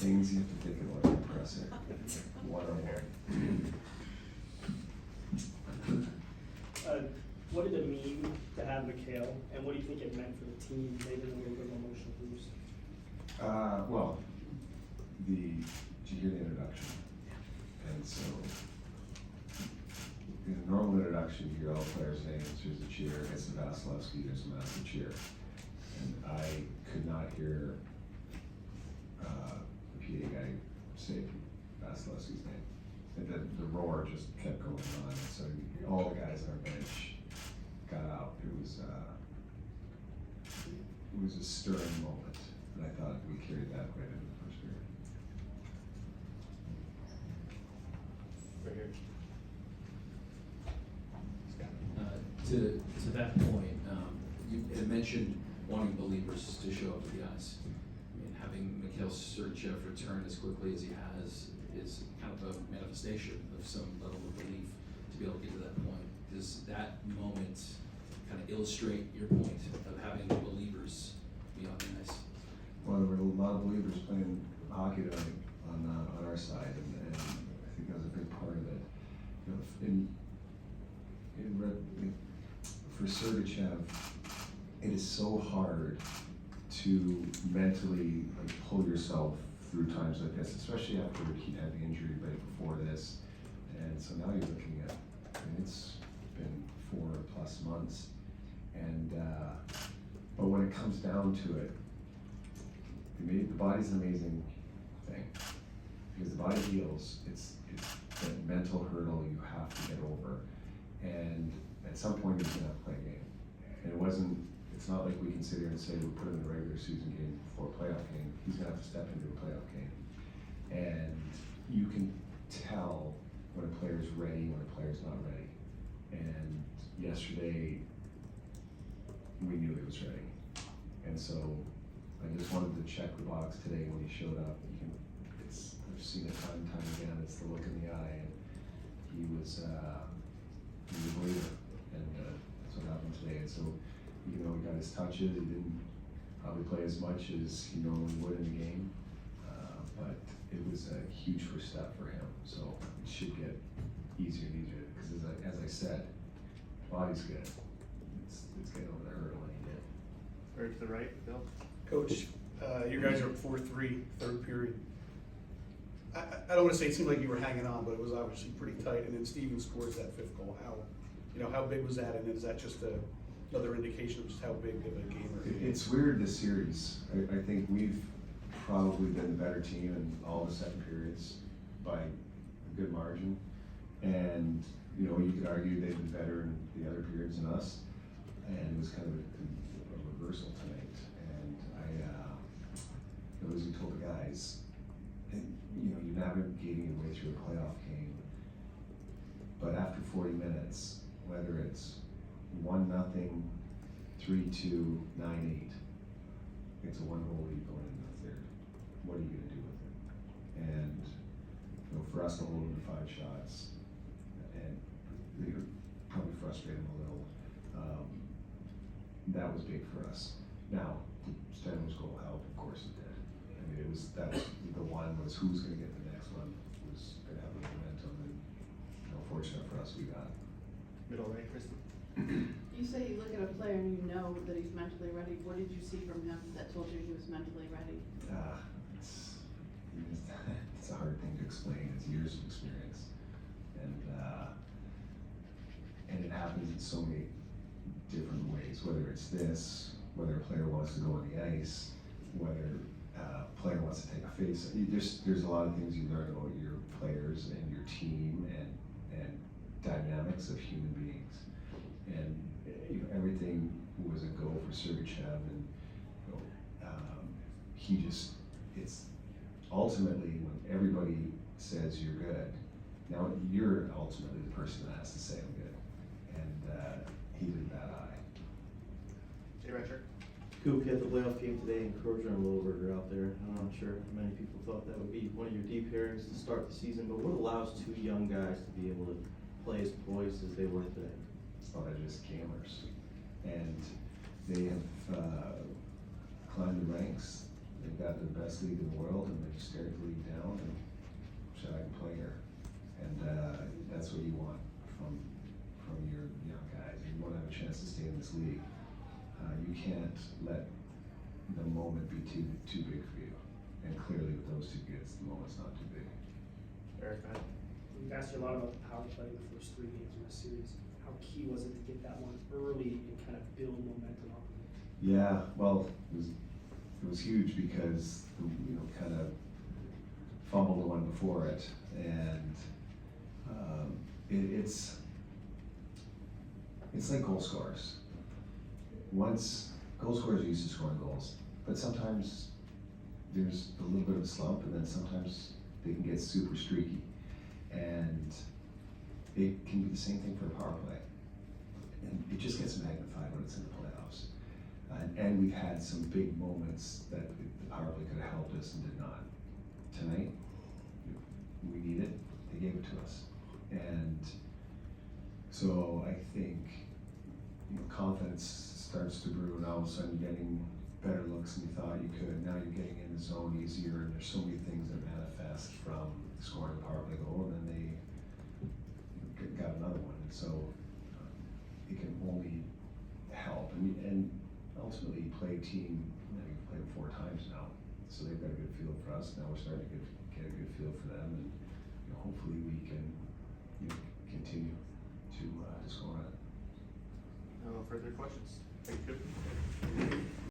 things you have to think about to impress it. One on one. What did it mean to have McHale, and what do you think it meant for the team, maybe a little bit of emotional boost? Well, did you hear the introduction? And so, in a normal introduction, you hear all the players' names, there's a cheer, it's the Vasilevsky, there's a massive cheer. And I could not hear the PA guy say Vasilevsky's name. And the roar just kept going on, and so all the guys on our bench got out. It was a stirring moment, and I thought we carried that right into the first period. Right here. To that point, you had mentioned wanting believers to show up to the ice. I mean, having Mikhail Sergachev return as quickly as he has is kind of a manifestation of some level of belief to be able to get to that point. Does that moment kind of illustrate your point of having believers be on the ice? Well, there were a lot of believers playing hockey tonight on our side, and I think that was a big part of it. You know, for Sergachev, it is so hard to mentally pull yourself through times like this, especially after he had the injury right before this. And so now you're looking at, it's been 4+ months. And, but when it comes down to it, the body's an amazing thing. Because the body heals, it's that mental hurdle you have to get over. And at some point he's gonna have to play a game. And it's not like we can sit here and say we put him in a regular season game before a playoff game. He's gonna have to step into a playoff game. And you can tell when a player's ready, when a player's not ready. And yesterday, we knew he was ready. And so I just wanted to check the box today when he showed up. I've seen it time and time again, it's the look in the eye. And he was a believer, and that's what happened today. And so, even though he got his touches, he didn't probably play as much as he normally would in a game, but it was a huge first step for him. So it should get easier and easier, because as I said, body's good. It's getting over the hurdle, and he did. Right to the right, Bill. Coach, you guys are up 4-3, third period. I don't want to say it seemed like you were hanging on, but it was obviously pretty tight. And then Steven scores that 5th goal. How big was that? And is that just another indication of just how big of a game it is? It's weird, this series. I think we've probably been the better team in all the second periods by a good margin. And, you could argue they've been better in the other periods than us. And it was kind of a reversal tonight. And as we told the guys, you're navigating your way through a playoff game. But after 40 minutes, whether it's 1-0, 3-2, 9-8, it's a 1-goal lead going into the third. What are you going to do with it? And for us to hold them to 5 shots, and they would probably frustrate them a little. That was big for us. Now, Stanley's goal helped, of course it did. I mean, that was the one was who's going to get the next one, was going to have the momentum, and fortunate for us, we got it. Middle right, Kristen. You say you look at a player and you know that he's mentally ready. What did you see from him that told you he was mentally ready? It's a hard thing to explain. It's years of experience, and it happens in so many different ways. Whether it's this, whether a player wants to go on the ice, whether a player wants to take a face. There's a lot of things you learn about your players and your team and dynamics of human beings. And everything was a go for Sergachev, and it's ultimately when everybody says you're good, now you're ultimately the person that has to say I'm good, and he did that eye. Jay Ratcher. Coop, you had the playoff game today, and Crozier and Loberger out there. I'm not sure many people thought that would be one of your deep pairings to start the season, but what allows 2 young guys to be able to play as poised as they were today? Well, they're just gamers, and they have climbed the ranks they've got the best league in the world, and they've stared the league down, and said, I can play here. And that's what you want from your young guys. You want to have a chance to stay in this league. You can't let the moment be too big for you. And clearly with those two kids, the moment's not too big. Eric, go ahead. We've asked you a lot about the power play in the first 3 games of the series. How key was it to get that one early and kind of build momentum up? Yeah, well, it was huge because, you know, kind of fumbled the one before it, and it's like goal scorers. Once goal scorers are used to scoring goals, but sometimes there's a little bit of a slump, and then sometimes they can get super streaky, and it can be the same thing for a power play, and it just gets magnified when it's in the playoffs. And we've had some big moments that the power play could have helped us and did not. Tonight, we need it, they gave it to us. And so I think, you know, confidence starts to brew, and all of a sudden you're getting better looks than you thought you could. Now you're getting in the zone easier, and there's so many things that manifest from scoring a power play goal, and then they got another one. And so it can only help. And ultimately, you play a team, you know, you've played 4 times now, so they've got a good feel for us. Now we're starting to get a good feel for them, and you know, hopefully we can, you know, continue to score on it. No further questions. Thank you.